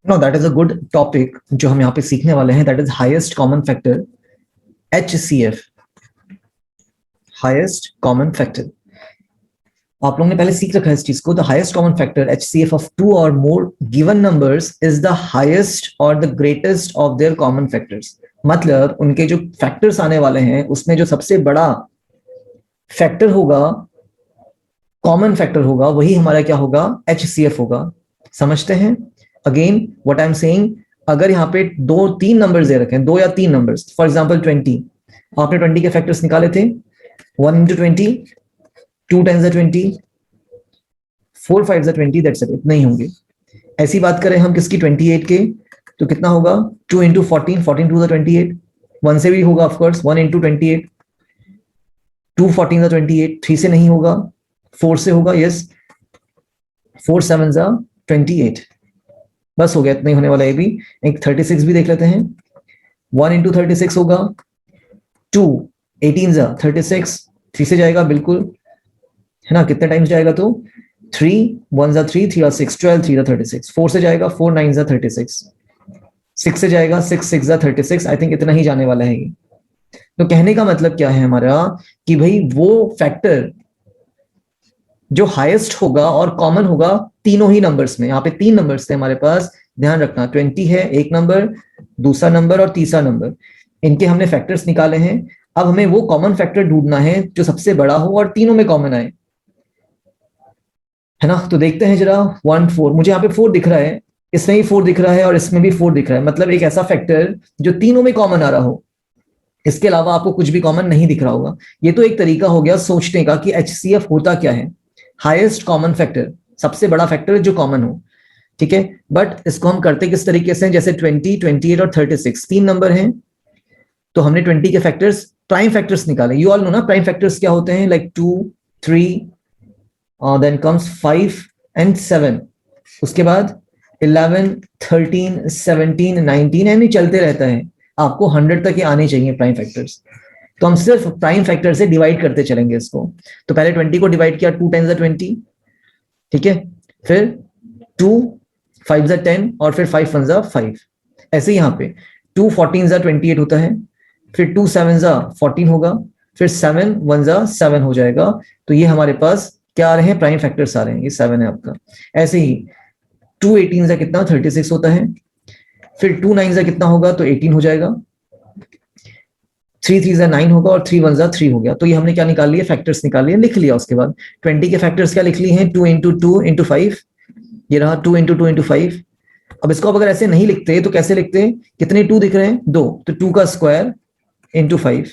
No, that is a good topic जो हम यहाँ पे सीखने वाले हैं, that is highest common factor, HCF, highest common factor. आप लोगों ने पहले सीख रखा है इस चीज को। The highest common factor HCF of two or more given numbers is the highest or the greatest of their common factors. मतलब उनके जो फैक्टर्स आने वाले हैं उसमें जो सबसे बड़ा फैक्टर होगा, कॉमन फैक्टर होगा, वही हमारा क्या होगा, HCF होगा। समझते हैं? Again what I am saying, अगर यहाँ पे दो तीन नंबर्स दे रखे हैं, दो या तीन नंबर्स, फॉर एग्जांपल 20, आपने 20 के फैक्टर्स निकाले थे, 1 into 20, 2 times the 20, 4 5 the 20, that's it, इतने ही होंगे। ऐसी बात करें हम किसकी, 28 के, तो कितना होगा, 2 into 14, 14 to the 28, 1 से भी होगा ऑफकोर्स, 1 into 28, 2 14 the 28, 3 से नहीं होगा, 4 से होगा, यस, 4 7 the 28, बस हो गया, इतना ही होने वाला है। भी एक 36 भी देख लेते हैं, 1 into 36 होगा, 2 18 the 36, 3 से जाएगा बिल्कुल, है ना, कितने टाइम्स जाएगा, तो 3 1 जा 3 3 6, 12 3 36, 4 से जाएगा, 4 9 जा 36, 6 से जाएगा, 6 6 जा 36, आई थिंक इतना ही जाने वाला है ये। तो कहने का मतलब क्या है हमारा, कि भाई वो फैक्टर जो हाईएस्ट होगा और कॉमन होगा तीनों ही नंबर्स में। यहाँ पे तीन नंबर्स थे हमारे पास, ध्यान रखना, 20 है एक नंबर, दूसरा नंबर और तीसरा नंबर, इनके हमने फैक्टर्स निकाले हैं। अब हमें वो कॉमन फैक्टर ढूंढना है जो सबसे बड़ा हो और तीनों में कॉमन आए, है ना। तो देखते हैं जरा, 1 4, मुझे यहाँ पे 4 दिख रहा है, इसमें भी 4 दिख रहा है और इसमें भी 4 दिख रहा है, मतलब एक ऐसा फैक्टर जो तीनों में कॉमन आ रहा हो, इसके अलावा आपको कुछ भी कॉमन नहीं दिख रहा होगा। ये तो एक तरीका हो गया सोचने का कि HCF होता क्या है, हाईएस्ट कॉमन फैक्टर, सबसे बड़ा फैक्टर जो कॉमन हो, ठीक है। बट इसको हम करते किस तरीके से, जैसे 20 28 और 36 तीन नंबर हैं, तो हमने 20 के फैक्टर्स, प्राइम फैक्टर्स निकाले। यू ऑल नो ना प्राइम फैक्टर्स क्या होते हैं, लाइक 2 3, देन कम्स 5 एंड 7, उसके बाद 11 13 17 19, यानी चलते रहता है, आपको 100 तक ये आने चाहिए प्राइम फैक्टर्स। तो हम सिर्फ प्राइम फैक्टर से डिवाइड करते चलेंगे इसको। तो पहले 20 को डिवाइड किया, 2 टाइम्स 20, ठीक है, फिर 2 5 10 और फिर 5 1 5। ऐसे यहाँ पे 2 14 28 होता है, फिर 2 7 14 होगा, फिर 7 1 7 हो जाएगा। तो ये हमारे पास क्या आ रहे हैं, प्राइम फैक्टर्स आ रहे हैं, ये 7 है आपका। ऐसे ही 2 18 से कितना, 36 होता है, फिर 2 9 से कितना होगा, तो 18 हो जाएगा, 3 3 9 होगा और 3 1 3 हो गया। तो ये हमने क्या निकाल लिया, फैक्टर्स निकाल लिया, लिख लिया। उसके बाद 20 के फैक्टर्स क्या लिख लिए हैं, 2 into 2 into 5, ये रहा 2 into 2 into 5। अब इसको अगर ऐसे नहीं लिखते तो कैसे लिखते, कितने 2 दिख रहे हैं, 2, तो 2 का स्क्वायर into 5।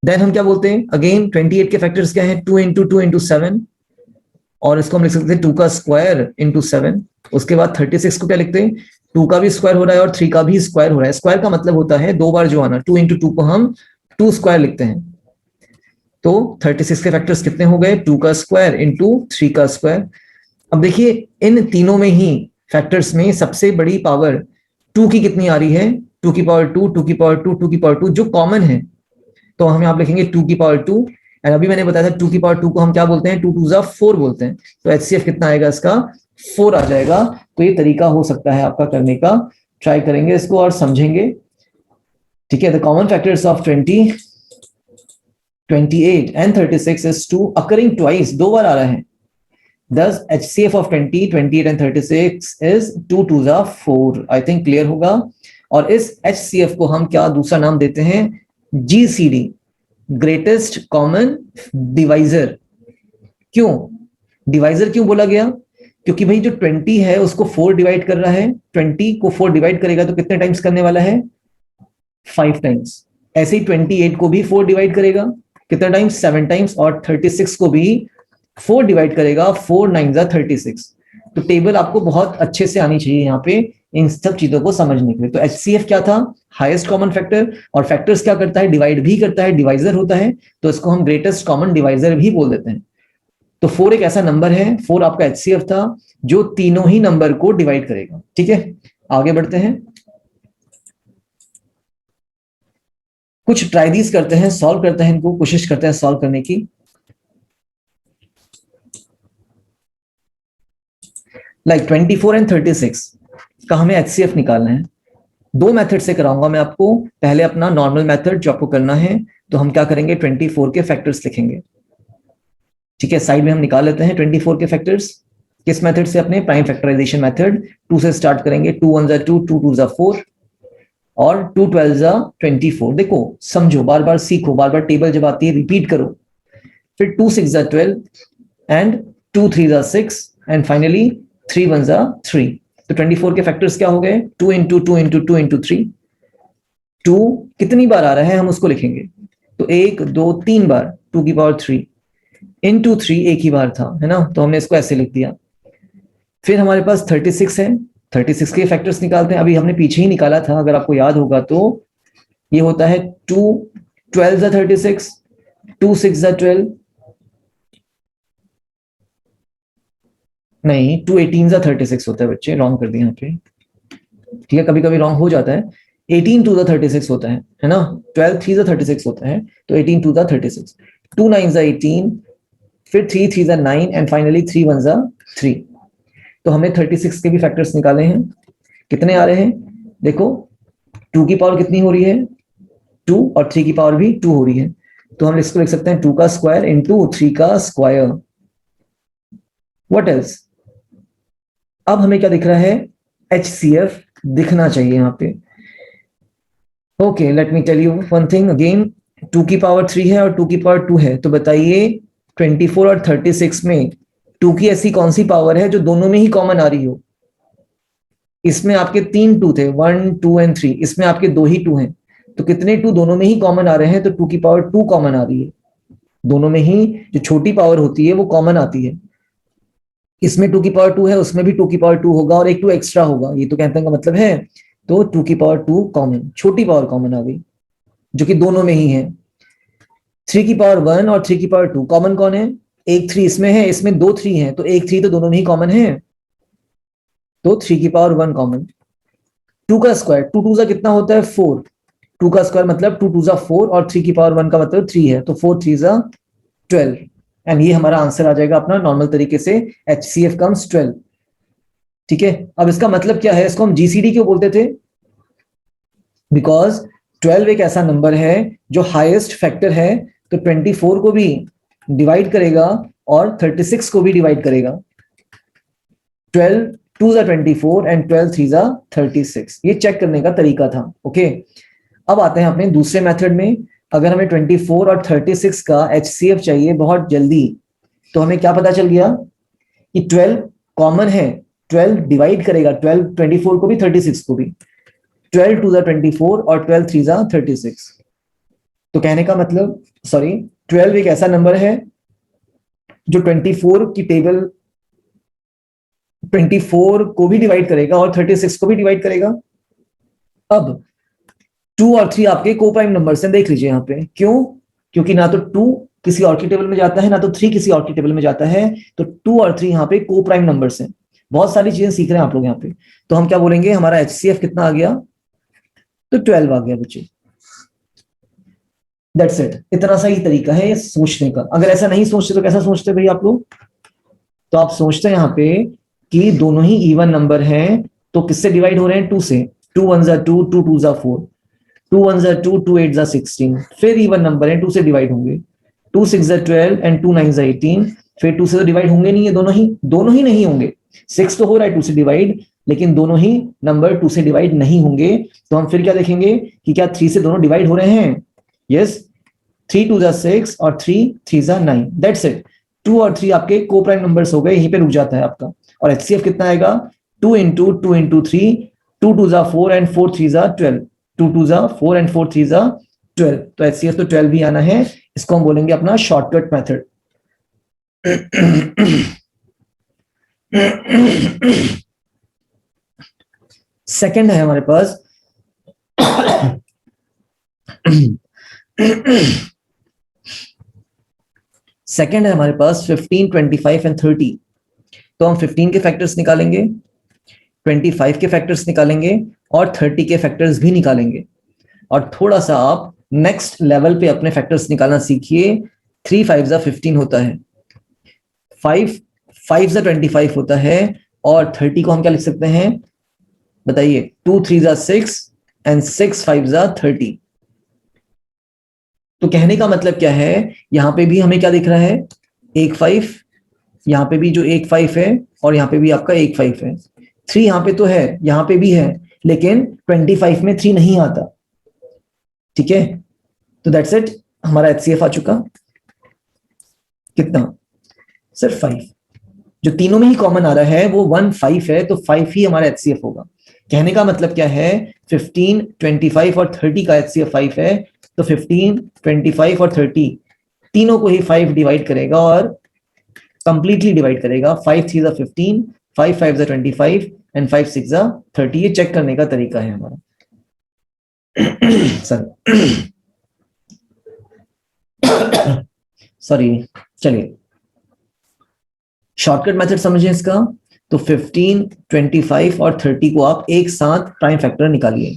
देन हम क्या बोलते हैं, अगेन 28 के फैक्टर्स क्या है, 2 into 2 into 7, और इसको हम लिख सकते हैं 2 का स्क्वायर into 7। उसके बाद 36 को क्या लिखते हैं, 2 का भी स्क्वायर हो रहा है और 3 का भी स्क्वायर हो रहा है। स्क्वायर का मतलब होता है दो बार जो आना, 2 into 2 को हम 2 स्क्वायर लिखते हैं। तो 36 के फैक्टर्स कितने हो गए, 2 का स्क्वायर इंटू 3 का स्क्वायर। अब देखिए इन तीनों में ही फैक्टर्स में सबसे बड़ी पावर 2 की कितनी आ रही है, 2 की पावर 2, 2 की पावर 2, 2 की पावर 2 जो कॉमन है, तो हम यहाँ लिखेंगे 2 की पावर 2। एंड अभी मैंने बताया था 2 की पावर 2 को हम क्या बोलते हैं, 2 2 4 बोलते हैं। तो HCF कितना आएगा इसका, 4 आ जाएगा। तो ये तरीका हो सकता है आपका करने का, ट्राई करेंगे इसको और समझेंगे, ठीक है। The common factors of 20 28 and 36 is 2 occurring twice, दो बार आ रहा है। Thus HCF of 20 28 and 36 is 2 2 4। I think clear होगा। और इस HCF को हम क्या दूसरा नाम देते हैं, GCD, ग्रेटेस्ट कॉमन डिवाइजर। क्यों डिवाइजर क्यों बोला गया, क्योंकि भाई जो 20 है उसको 4 डिवाइड कर रहा है, 20 को 4 डिवाइड करेगा तो कितने टाइम्स करने वाला है, 5 टाइम्स। ऐसे ही 28 को भी 4 डिवाइड करेगा, कितना टाइम्स, 7 टाइम्स। और 36 को भी 4 डिवाइड करेगा, 4 9 36। तो टेबल आपको बहुत अच्छे से आनी चाहिए यहाँ पे इन सब चीजों को समझने के लिए। तो HCF क्या था, हाईएस्ट कॉमन फैक्टर, और फैक्टर्स क्या करता है, डिवाइड भी करता है, डिवाइजर होता है, तो इसको हम ग्रेटेस्ट कॉमन डिवाइजर भी बोल देते हैं। तो 4 एक ऐसा नंबर है, 4 आपका HCF था जो तीनों ही नंबर को डिवाइड करेगा, ठीक है। आगे बढ़ते हैं, कुछ ट्राइडीज करते हैं, सॉल्व करते हैं, इनको कोशिश करते हैं सॉल्व करने की। लाइक 24 and 36, का हमें HCF निकालना है। दो मेथड से कराऊंगा मैं आपको। पहले अपना नॉर्मल मेथड जो आपको करना है, तो हम क्या करेंगे, 24 के फैक्टर्स लिखेंगे। ठीक है, साइड में हम निकाल लेते हैं 24 के फैक्टर्स। किस मेथड से? अपने प्राइम फैक्टराइजेशन मेथड। 2 से स्टार्ट करेंगे। 2 1 2, 2 2 4 और 2 12 24। देखो, समझो, बार बार सीखो, बार बार टेबल जब आती है रिपीट करो। फिर 2 6 12 एंड 2 3 6 एंड फाइनली 3 1 3। तो 24 के फैक्टर्स क्या हो गए? 2 इंटू 2 इंटू 2 इंटू 3। 2 कितनी बार आ रहा है हम उसको लिखेंगे। तो 1 2 3 बार 2 की पावर 3 इंटू 3 एक ही बार था, है ना, तो हमने इसको ऐसे लिख दिया। फिर हमारे पास 36 है। 36 के फैक्टर्स निकालते हैं। अभी हमने पीछे ही निकाला था, अगर आपको याद होगा तो ये होता है 2 12 36, 2 6 12, नहीं 2 18 36 होता है बच्चे, रॉन्ग कर दिया यहाँ पे। ठीक है, कभी कभी रॉन्ग हो जाता है। 18 2 36 होता है ना। 12 3 36 होता है, तो 18 2 36, 2 9 18, फिर 3 3 9 एंड फाइनली 3 1 3। तो हमने 36 के भी फैक्टर्स निकाले हैं। कितने आ रहे हैं? देखो, 2 की पावर कितनी हो रही है? 2, और 3 की पावर भी 2 हो रही है। तो हम इसको लिख सकते हैं 2 का स्क्वायर इंटू 3 का स्क्वायर। What else? अब हमें क्या दिख रहा है? HCF दिखना चाहिए यहाँ पे। Okay, let me tell you one thing again. 2 की पावर 3 है और 2 की पावर 2 है, तो बताइए 24 और 36 में 2 की ऐसी कौन सी पावर है जो दोनों में ही कॉमन आ रही हो? इसमें आपके 3 2 थे, 1 2 एंड 3, इसमें आपके 2 ही 2 हैं। तो कितने 2 दोनों में ही कॉमन आ रहे हैं? तो 2 की पावर 2 कॉमन आ रही है। दोनों में ही जो छोटी पावर होती है वो कॉमन आती है। इसमें 2 की पावर 2 है, उसमें भी 2 की पावर 2 होगा और एक 2 एक्स्ट्रा होगा, ये तो कहने का मतलब है। तो 2 की पावर 2 कॉमन, छोटी पावर कॉमन आ गई, जो कि दोनों में ही है। 3 की पावर 1 और 3 की पावर 2 कॉमन कौन है? एक 3 इसमें है, इसमें 2 3 है, तो एक 3 तो दोनों में ही कॉमन है, तो 3 की पावर 1 कॉमन। 2 का स्क्वायर, 2 2 कितना होता है? 4। 2 का स्क्वायर मतलब 2 2 4, और 3 की पावर 1 का मतलब 3 है, तो 4 3 12। एंड ये हमारा आंसर आ जाएगा अपना नॉर्मल तरीके से, HCF कम्स 12। ठीक है, अब इसका मतलब क्या है? इसको हम GCD क्यों बोलते थे? बिकॉज 12 एक ऐसा नंबर है जो हाईएस्ट फैक्टर है, तो 24 को भी डिवाइड करेगा और 36 को भी डिवाइड करेगा। 12 2 24 एंड 12 3 36, ये चेक करने का तरीका था। ओके, अब आते हैं अपने दूसरे मेथड में। अगर हमें 24 और 36 का HCF चाहिए बहुत जल्दी, तो हमें क्या पता चल गया कि 12 कॉमन है, 12 डिवाइड करेगा 12 24 को भी 36 को भी। 12 2 24 और 12 3 36। तो कहने का मतलब, सॉरी, 12 एक ऐसा नंबर है जो 24 की टेबल 24 को भी डिवाइड करेगा और 36 को भी डिवाइड करेगा। अब 2 और 3 आपके को प्राइम नंबर से, देख लीजिए यहाँ पे। क्यों? क्योंकि ना तो 2 किसी और की टेबल में जाता है, ना तो 3 किसी और की टेबल में जाता है, तो 2 और 3 यहाँ पे को प्राइम नंबर्स हैं। बहुत सारी चीजें सीख रहे हैं आप लोग यहाँ पे। तो हम क्या बोलेंगे, हमारा HCF कितना आ गया? तो 12 आ गया बच्चे। That's it. इतना सा ही तरीका है सोचने का। अगर ऐसा नहीं सोचते तो कैसा सोचते भाई आप लोग? तो आप सोचते हैं यहाँ पे कि दोनों ही इवन नंबर हैं, तो किससे डिवाइड हो रहे हैं? 2 से। 2 1 2, 2 2 4, 2 1 2, 2 8 16। फिर इवन नंबर है, 2 से डिवाइड होंगे। 2 6 12 एंड 2 9 18। फिर 2 से तो डिवाइड होंगे नहीं है, दोनों ही नहीं होंगे। 6 तो हो रहा है 2 से डिवाइड, लेकिन दोनों ही नंबर 2 से डिवाइड नहीं होंगे। तो हम फिर क्या देखेंगे कि क्या 3 से दोनों डिवाइड हो रहे हैं? यस, 3 2 6 और 3 3 9। That's it. 2 और 3 आपके को प्राइम नंबर्स हो गए, यहीं पे रुक जाता है आपका। और HCF कितना आएगा? 2 इंटू 2 इंटू 3, 2 2 4 एंड 4 3 12। 2 2 4 एंड 4 3 12। तो HCF तो 12 भी आना है। इसको हम बोलेंगे अपना शॉर्टकट मेथड। सेकंड है हमारे पास सेकंड है हमारे पास 15 25 एंड 30। तो हम 15 के फैक्टर्स निकालेंगे, 25 के फैक्टर्स निकालेंगे और 30 के फैक्टर्स भी निकालेंगे। और थोड़ा सा आप नेक्स्ट लेवल पे अपने फैक्टर्स निकालना सीखिए। 3 5 15 होता है, 5 5 25 होता है, और 30 को हम क्या लिख सकते हैं? बताइए 2 3 जा 6 एंड 6 5 जा 30। तो कहने का मतलब क्या है, यहां पे भी हमें क्या दिख रहा है, एक 5, यहाँ पे भी जो एक 5 है और यहाँ पे भी आपका एक 5 है। 3 यहाँ पे तो है, यहाँ पे भी है, लेकिन 25 में 3 नहीं आता। ठीक है, तो दैट्स इट, हमारा एचसीएफ आ चुका। कितना, सिर्फ 5। जो तीनों में ही कॉमन आ रहा है वो 1 5 है, तो 5 ही हमारा एचसीएफ होगा। कहने का मतलब क्या है, 15 25 और 30 का एचसीएफ 5 है, तो 15 25 और 30 तीनों को ही 5 डिवाइड करेगा और कंप्लीटली डिवाइड करेगा। 5 3 जा 15, 5 5 जा 25 एंड 5 6 जा 30। ये चेक करने का तरीका है हमारा। सॉरी, चलिए शॉर्टकट मेथड समझिए इसका। तो 15 25 और 30 को आप एक साथ प्राइम फैक्टर निकालिए।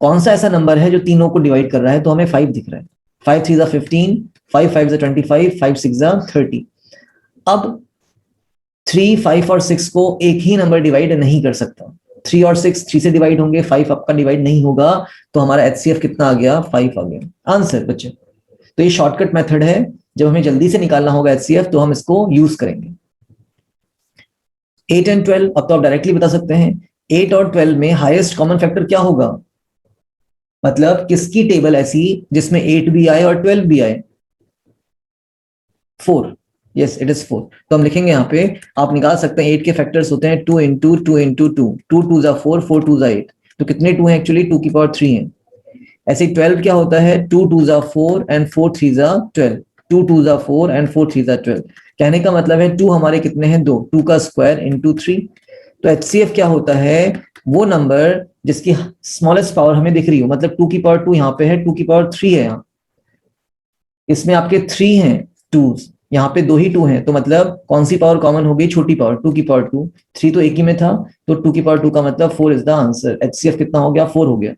कौन सा ऐसा नंबर है जो तीनों को डिवाइड कर रहा है, तो हमें 5 दिख रहा है। 5 3 जा 15, 5 5 जा 25, 5 6 जा 30। अब 3 5 और 6 को एक ही नंबर डिवाइड नहीं कर सकता। 3 और 6 3 से डिवाइड होंगे, 5 आपका डिवाइड नहीं होगा, तो हमारा एचसीएफ कितना आ गया, 5 आ गया आंसर बच्चे। तो ये शॉर्टकट मेथड है, जब हमें जल्दी से निकालना होगा एचसीएफ तो हम इसको यूज करेंगे। 8 एंड 12 अब तो आप डायरेक्टली बता सकते हैं। 8 और 12 में हाईएस्ट कॉमन फैक्टर क्या होगा, मतलब किसकी टेबल ऐसी जिसमें 8 भी आए और 12 भी आए, 4। Yes it is 4। तो हम लिखेंगे यहाँ पे, आप निकाल सकते हैं 8 के फैक्टर्स होते हैं 2 इंटू 2 इंटू 2, 2 2 जा 4, 4 2 जा 8। तो कितने 2 हैं एक्चुअली, 2 की पावर 3 है। ऐसे 12 क्या होता है, 2 2 जा 4 एंड 4 3 जा 12, 2 2 जा 4 एंड 4 3 जा 12। कहने का मतलब है 2 हमारे कितने हैं, 2, 2 का स्क्वायर इंटू 3। तो एचसीएफ क्या होता है, वो नंबर जिसकी स्मॉलेस्ट पावर हमें दिख रही हो, मतलब 2 की पावर 2 यहाँ पे है, 2 की पावर 3 है यहाँ, इसमें आपके 3 हैं 2s, यहाँ पे 2 ही 2 हैं, तो मतलब कौन सी पावर कॉमन हो गई, छोटी पावर, 2 की पावर 2। 3 तो एक ही में था, तो 2 की पावर 2 का मतलब 4 इज द आंसर। एचसीएफ कितना हो गया, 4 हो गया।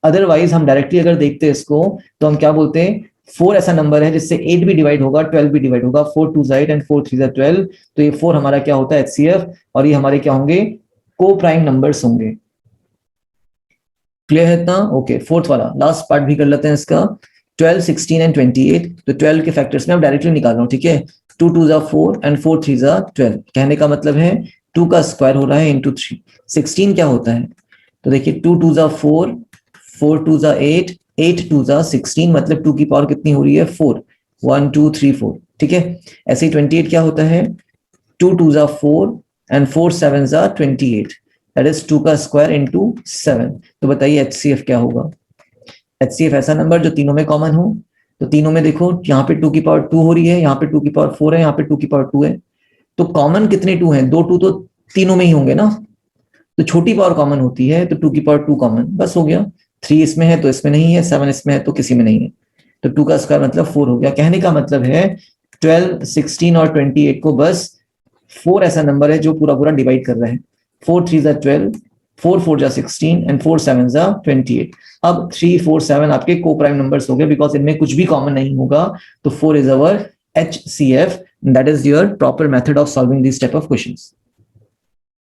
अदरवाइज हम डायरेक्टली अगर देखते हैं इसको, तो हम क्या बोलते हैं, 4 ऐसा नंबर है जिससे 8 भी डिवाइड होगा, 12 भी डिवाइड होगा, 4 2 8 एंड 4 3 12। तो ये 4 हमारा क्या होता है, एचसीएफ, और ये हमारे क्या होंगे, को प्राइम नंबर्स होंगे। क्लियर है इतना, ओके। फोर्थ वाला लास्ट पार्ट भी कर लेते हैं इसका। 12 16 एंड 28, तो 12 के फैक्टर्स में अब डायरेक्टली निकाल रहा हूँ, ठीक है। 2 2 जा 4 एंड 4 3 जा 12। कहने का मतलब है 2 का स्क्वायर हो रहा है इंटू 3। 16 क्या होता है, तो देखिए 2 2 जा 4, 4 2 जा 8, 8 2 जा 16, मतलब 2 की पावर कितनी हो रही है, 4, 1 2 3 4, ठीक है। ऐसे ही 28 क्या होता है, 2 2 जा 4 एंड 4 7 जा 28, दैट इज 2 का स्क्वायर इंटू 7। तो बताइए एचसीएफ क्या होगा। एचसीएफ ऐसा नंबर जो तीनों में कॉमन हो। तो तीनों में देखो, यहाँ पे 2 की पावर 2 हो रही है, यहाँ पे 2 की पावर 4 है, यहाँ पे 2 की पावर 2 है। तो कॉमन कितने 2 हैं, 2 2 तो तीनों में ही होंगे ना। तो छोटी पावर कॉमन होती है, तो 2 की पावर 2 कॉमन, बस हो गया। 3 इसमें है तो इसमें नहीं है, 7 इसमें है तो किसी में नहीं है। तो 2 का स्क्वायर मतलब 4 हो गया। कहने का मतलब है 12 16 और 28 को बस 4 ऐसा नंबर है जो पूरा पूरा डिवाइड कर रहा है। 4 3 जा 12, 4 4 जा 16 एंड 4 7 जा 28। अब 3 4 7 आपके को प्राइम नंबर्स हो गए, बिकॉज इनमें कुछ भी कॉमन नहीं होगा। तो 4 is our HCF, that is your proper method of solving this type of questions.